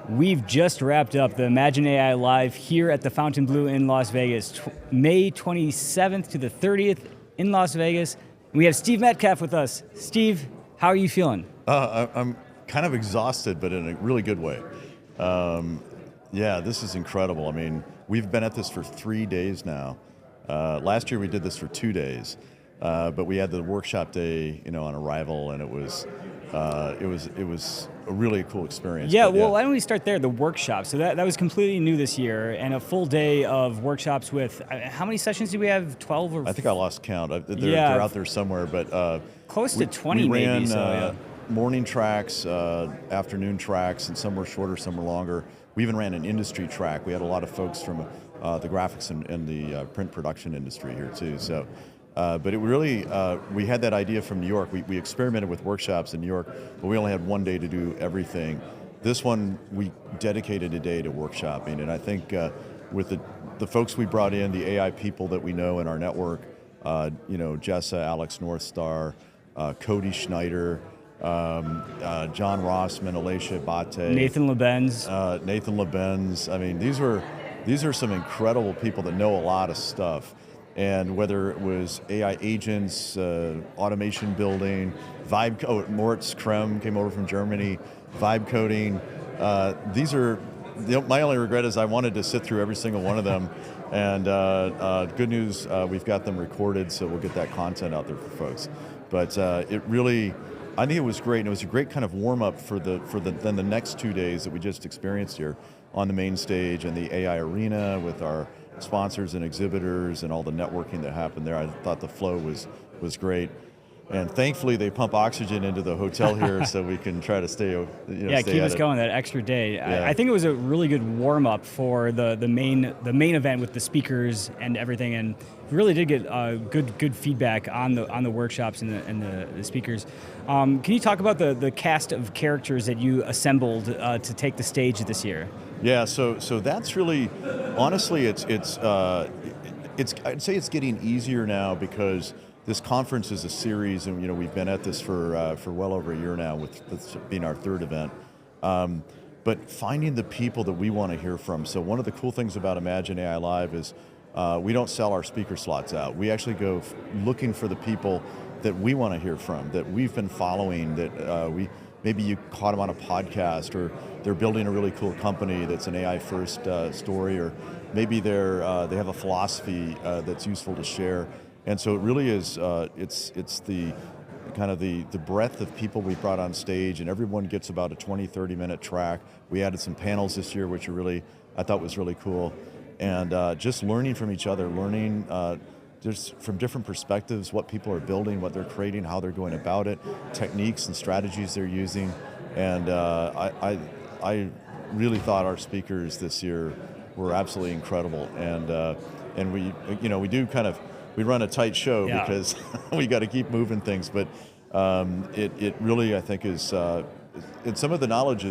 We've just wrapped up the Imagine AI Live here at the Fontainebleau in Las Vegas, May 27th to the 30th in Las Vegas. We have Steve Metcalf with us. Steve, how are you feeling? I'm kind of exhausted, but in a really good way. Yeah, this is incredible. I mean, we've been at this for 3 days now. Last year we did this for 2 days, but we had the workshop day, on arrival, and it was a really cool experience. Yeah, well, why don't we start there, the workshop. So that was completely new this year, and a full day of workshops with, how many sessions do we have, 12 or? I think I lost count. They're out there somewhere, but close to 20 we ran, maybe, so yeah. Morning tracks, afternoon tracks, and some were shorter, some were longer. We even ran an industry track. We had a lot of folks from the graphics and the print production industry here too. So. But it really, we had that idea from New York. We experimented with workshops in New York, but we only had 1 day to do everything. This one, we dedicated a day to workshopping, and I think with the folks we brought in, the AI people that we know in our network, Jessa, Alex Northstar, Cody Schneider, John Rossman, Alicia Bate, Nathan Lebenz. I mean, these are some incredible people that know a lot of stuff. And whether it was AI agents, automation building, Moritz Krem came over from Germany, vibe coding. These are, my only regret is I wanted to sit through every single one of them. And good news, we've got them recorded, so we'll get that content out there for folks. But it really, I think it was great, and it was a great kind of warm up for the next 2 days that we just experienced here on the main stage and the AI arena with our sponsors and exhibitors and all the networking that happened there. I thought the flow was great, and thankfully they pump oxygen into the hotel here so we can try to stay. Keep us going that extra day. Yeah. I think it was a really good warm up for the main event with the speakers and everything, and we really did get good feedback on the workshops and the speakers. Can you talk about the cast of characters that you assembled to take the stage this year? Yeah, so that's really, honestly, it's I'd say it's getting easier now because this conference is a series, and we've been at this for well over a year now, with this being our third event. But finding the people that we want to hear from. So one of the cool things about Imagine AI Live is we don't sell our speaker slots out. We actually go looking for the people that we want to hear from, that we've been following, that maybe you caught them on a podcast, or they're building a really cool company that's an AI first story, or maybe they have a philosophy that's useful to share. And so it really is, it's the kind of the breadth of people we brought on stage, and everyone gets about a 20-30 minute track. We added some panels this year, which I thought was really cool. And just learning from each other, learning just from different perspectives, what people are building, what they're creating, how they're going about it, techniques and strategies they're using. And I really thought our speakers this year were absolutely incredible. And we run a tight show because we got to keep moving things. But it really, I think, is and some of the knowledge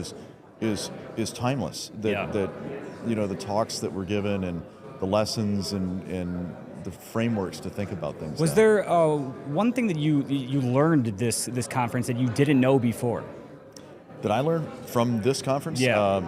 is timeless. That the talks that were given, and the lessons and the frameworks to think about things. Was there one thing that you learned at this conference that you didn't know before? That I learned from this conference? Yeah.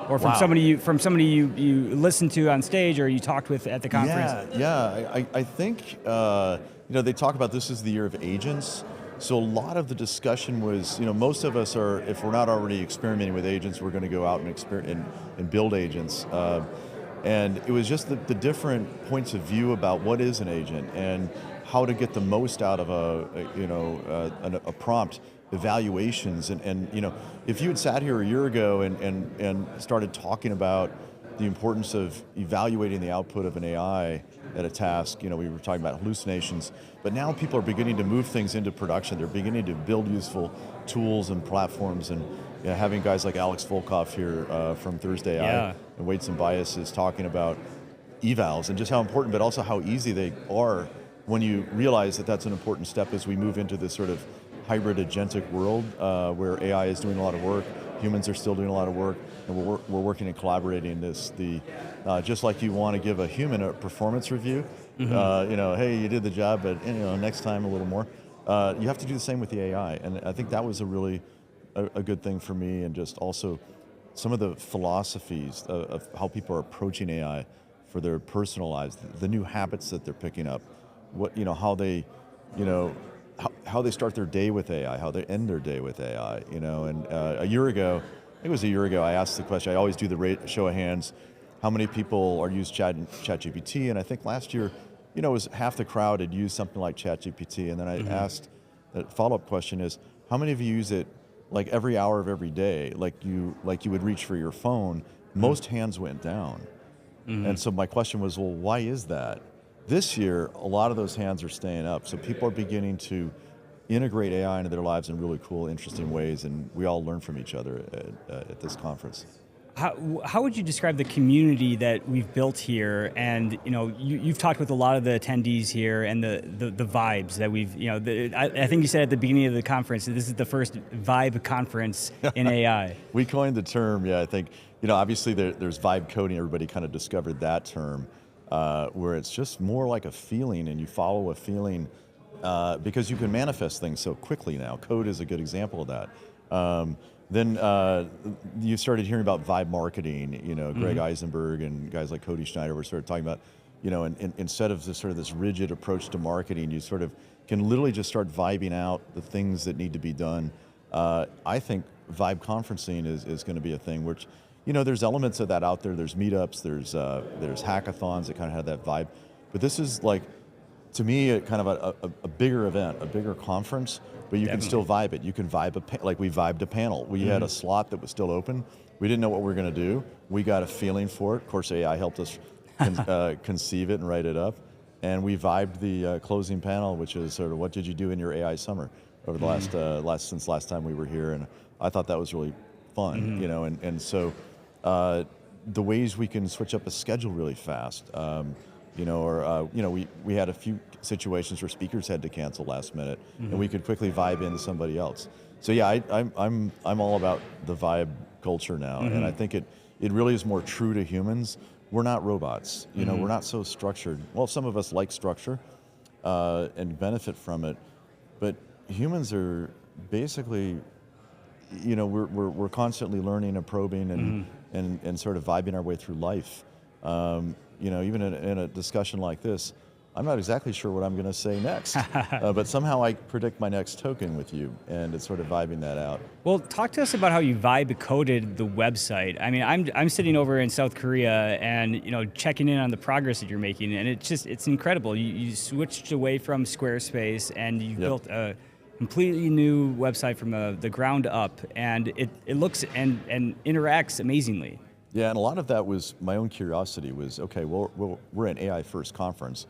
Or from somebody you listened to on stage, or you talked with at the conference? Yeah. I think they talk about this is the year of agents. So a lot of the discussion was, most of us are, if we're not already experimenting with agents, we're going to go out and build agents. And it was just the different points of view about what is an agent and how to get the most out of a prompt, evaluations. And if you had sat here a year ago and started talking about the importance of evaluating the output of an AI at a task, we were talking about hallucinations, but now people are beginning to move things into production. They're beginning to build useful tools and platforms, and having guys like Alex Volkov here from Thursday AI and Weights and Biases talking about evals and just how important, but also how easy they are when you realize that that's an important step as we move into this sort of hybrid agentic world where AI is doing a lot of work, humans are still doing a lot of work, and we're working and collaborating this. Just like you want to give a human a performance review, hey, you did the job, but next time a little more. You have to do the same with the AI, and I think that was a really a good thing for me, and just also some of the philosophies of how people are approaching AI for their personal lives, the new habits that they're picking up, how they, how they start their day with AI, how they end their day with AI, And a year ago, I think it was a year ago, I asked the question. I always do the show of hands. How many people are use ChatGPT? And I think last year, it was half the crowd had used something like ChatGPT. And then I asked, the follow-up question is, how many of you use it like every hour of every day, like you would reach for your phone? Most hands went down. And so my question was, well, why is that? This year, a lot of those hands are staying up. So people are beginning to integrate AI into their lives in really cool, interesting ways, and we all learn from each other at this conference. How would you describe the community that we've built here? And you've talked with a lot of the attendees here, and the vibes that we've I think you said at the beginning of the conference that this is the first vibe conference in AI. We coined the term, yeah. I think obviously there's vibe coding. Everybody kind of discovered that term, where it's just more like a feeling, and you follow a feeling because you can manifest things so quickly now. Code is a good example of that. Then you started hearing about vibe marketing. Greg Eisenberg and guys like Cody Schneider were sort of talking about, instead of this rigid approach to marketing, you sort of can literally just start vibing out the things that need to be done. I think vibe conferencing is going to be a thing, which, there's elements of that out there. There's meetups, there's hackathons that kind of have that vibe, but this is like, to me, a kind of a bigger event, a bigger conference, but you can still vibe it. You can vibe like we vibed a panel. We had a slot that was still open. We didn't know what we were going to do. We got a feeling for it. Of course, AI helped us conceive it and write it up. And we vibed the closing panel, which is sort of what did you do in your AI summer over the since last time we were here. And I thought that was really fun, and so the ways we can switch up a schedule really fast. We had a few situations where speakers had to cancel last minute, and we could quickly vibe into somebody else. So yeah, I'm all about the vibe culture now, and I think it really is more true to humans. We're not robots, we're not so structured. Well, some of us like structure and benefit from it, but humans are basically, we're constantly learning and probing and sort of vibing our way through life. Even in a discussion like this, I'm not exactly sure what I'm going to say next, but somehow I predict my next token with you, and it's sort of vibing that out. Well, talk to us about how you vibe coded the website. I mean, I'm sitting over in South Korea and checking in on the progress that you're making, and it's incredible. You switched away from Squarespace and you built a completely new website from the ground up, and it looks and interacts amazingly. Yeah, and a lot of that was my own curiosity was, okay, well, we're an AI first conference.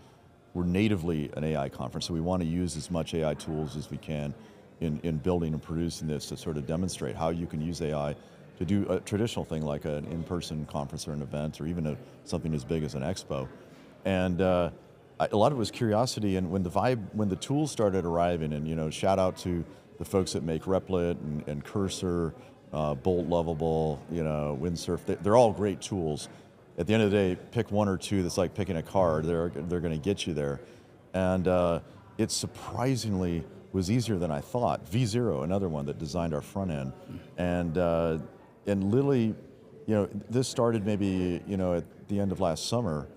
We're natively an AI conference, so we want to use as much AI tools as we can in building and producing this to sort of demonstrate how you can use AI to do a traditional thing like an in-person conference or an event or even something as big as an expo. And a lot of it was curiosity, and when the tools started arriving, and shout out to the folks that make Replit and Cursor, Bolt Lovable, Windsurf. They're all great tools. At the end of the day, pick one or two that's like picking a car. They're going to get you there. And it surprisingly was easier than I thought. V0, another one that designed our front end. And literally, this started maybe, at the end of last summer.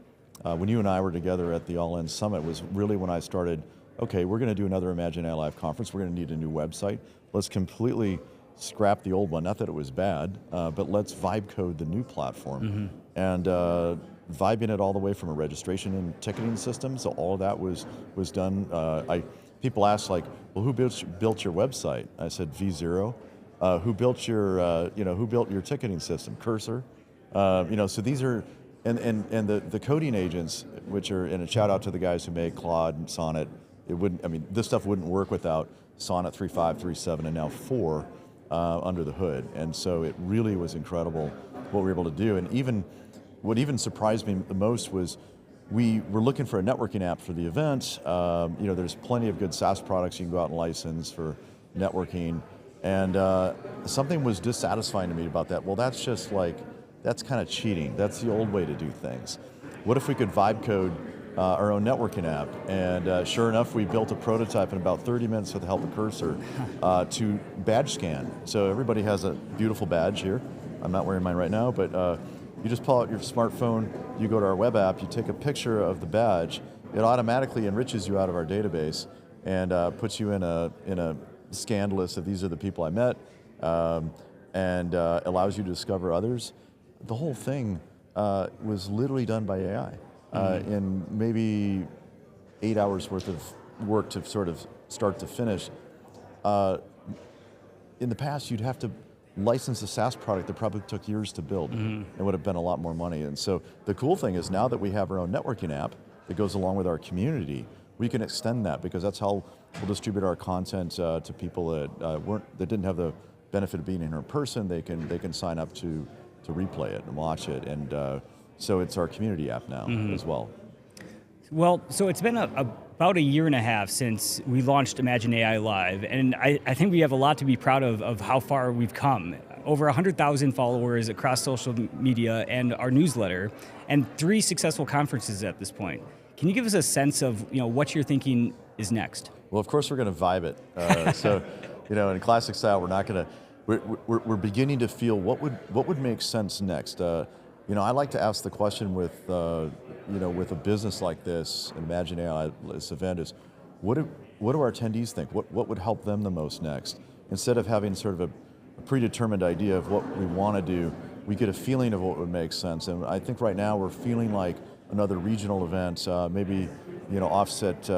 When you and I were together at the All In Summit was really when I started, okay, we're going to do another Imagine AI Live conference. We're going to need a new website. Let's completely scrap the old one. Not that it was bad, but let's vibe code the new platform. And vibing it all the way from a registration and ticketing system. So all of that was done. People ask like, well, who built your website? I said V0. Who built your ticketing system? Cursor. So these are, and the coding agents, which are, and a shout out to the guys who make Claude and Sonnet. This stuff wouldn't work without Sonnet 3.5, 3.7, and now 4. Under the hood, and so it really was incredible what we were able to do. And what even surprised me the most was we were looking for a networking app for the event. There's plenty of good SaaS products you can go out and license for networking, and something was dissatisfying to me about that. Well, that's kind of cheating. That's the old way to do things. What if we could vibe code our own networking app? And sure enough, we built a prototype in about 30 minutes with the help of Cursor to badge scan. So everybody has a beautiful badge here. I'm not wearing mine right now, but you just pull out your smartphone, you go to our web app, you take a picture of the badge, it automatically enriches you out of our database and puts you in a scanned list of these are the people I met, and allows you to discover others. The whole thing was literally done by AI in maybe 8 hours worth of work to sort of start to finish. In the past, you'd have to license a SaaS product that probably took years to build. It would have been a lot more money. And so the cool thing is now that we have our own networking app that goes along with our community, we can extend that because that's how we'll distribute our content to people that didn't have the benefit of being in person. They can sign up to replay it and watch it. And so it's our community app now as well. Well, so it's been about a year and a half since we launched Imagine AI Live, and I think we have a lot to be proud of how far we've come. Over 100,000 followers across social media and our newsletter, and 3 successful conferences at this point. Can you give us a sense of what you're thinking is next? Well, of course we're going to vibe it. So, in classic style, we're not going to. We're beginning to feel what would make sense next. I like to ask the question with with a business like this, and Imagine AI, this event is, what do our attendees think? What would help them the most next? Instead of having sort of a predetermined idea of what we want to do, we get a feeling of what would make sense. And I think right now we're feeling like another regional event, maybe offset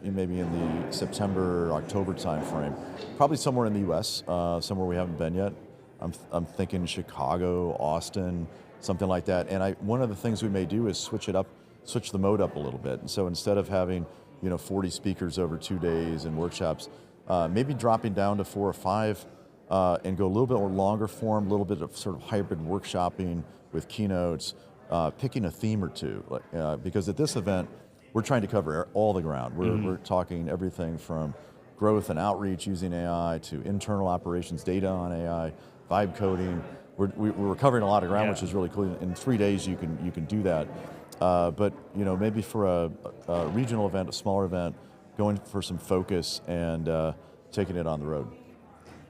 maybe in the September, October timeframe, probably somewhere in the U.S., somewhere we haven't been yet. I'm thinking Chicago, Austin, something like that. And one of the things we may do is switch the mode up a little bit. And so instead of having 40 speakers over 2 days and workshops, maybe dropping down to 4 or 5 and go a little bit more longer form, a little bit of sort of hybrid workshopping with keynotes, picking a theme or two. Because at this event, we're trying to cover all the ground. We're talking everything from growth and outreach using AI to internal operations data on AI, vibe coding. We're covering a lot of ground, which is really cool. In 3 days, you can do that. But maybe for a regional event, a smaller event, going for some focus and taking it on the road.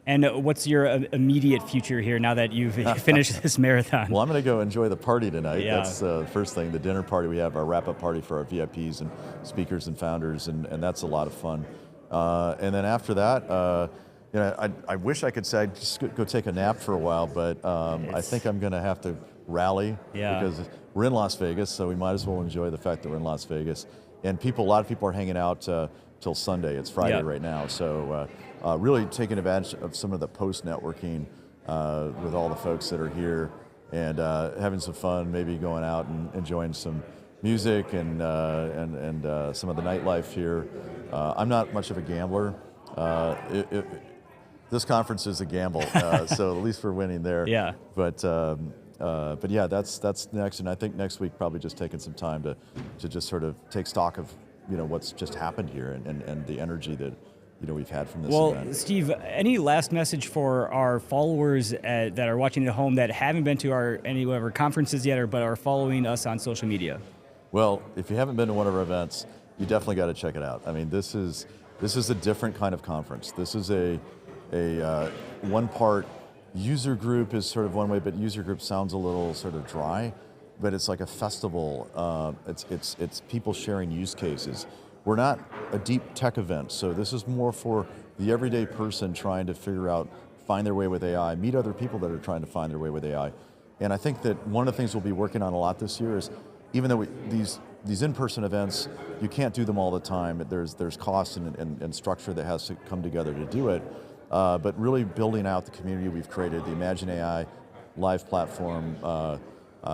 And what's your immediate future here now that you've finished this marathon? Well, I'm going to go enjoy the party tonight. Yeah. That's the first thing. The dinner party, we have our wrap-up party for our VIPs and speakers and founders, and that's a lot of fun. And then after that, I wish I could say I'd just go take a nap for a while, but I think I'm going to have to rally because we're in Las Vegas, so we might as well enjoy the fact that we're in Las Vegas. And a lot of people are hanging out till Sunday. It's Friday right now, so really taking advantage of some of the post-networking with all the folks that are here and having some fun, maybe going out and enjoying some music and some of the nightlife here. I'm not much of a gambler. This conference is a gamble, so at least we're winning there. Yeah. But yeah, that's next, and I think next week probably just taking some time to just sort of take stock of what's just happened here and the energy that we've had from this event. Well, Steve, any last message for our followers that are watching at home that haven't been to any of our conferences yet, but are following us on social media? Well, if you haven't been to one of our events, you definitely got to check it out. I mean, this is a different kind of conference. This is a one part user group is sort of one way, but user group sounds a little sort of dry, but it's like a festival. It's people sharing use cases. We're not a deep tech event, so this is more for the everyday person trying to find their way with AI, meet other people that are trying to find their way with AI. And I think that one of the things we'll be working on a lot this year is, even though these in-person events, you can't do them all the time. There's cost and structure that has to come together to do it. But really building out the community we've created, the Imagine AI Live platform.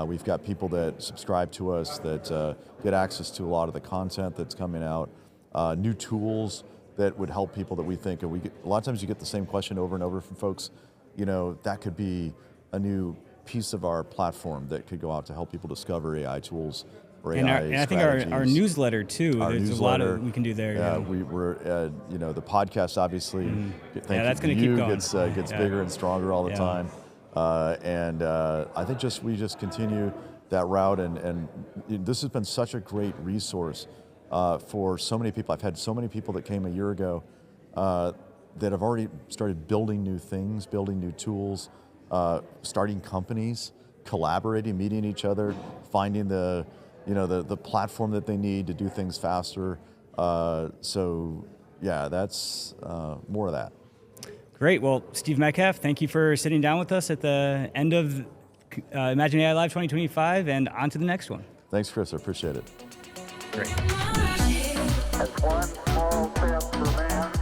We've got people that subscribe to us that get access to a lot of the content that's coming out. New tools that would help people that we think, a lot of times you get the same question over and over from folks. That could be a new piece of our platform that could go out to help people discover AI tools or AI and I think our newsletter too. There's a lot of we can do there. Yeah, we're the podcast obviously. That's going to keep going. Gets bigger and stronger all the time, and I think we just continue that route. And this has been such a great resource for so many people. I've had so many people that came a year ago that have already started building new things, building new tools. starting companies, collaborating, meeting each other, finding the platform that they need to do things faster. So yeah, that's more of that. Great. Well, Steve Metcalf, thank you for sitting down with us at the end of Imagine AI Live 2025, and on to the next one. Thanks, Chris. I appreciate it. Great. That's one small step for man.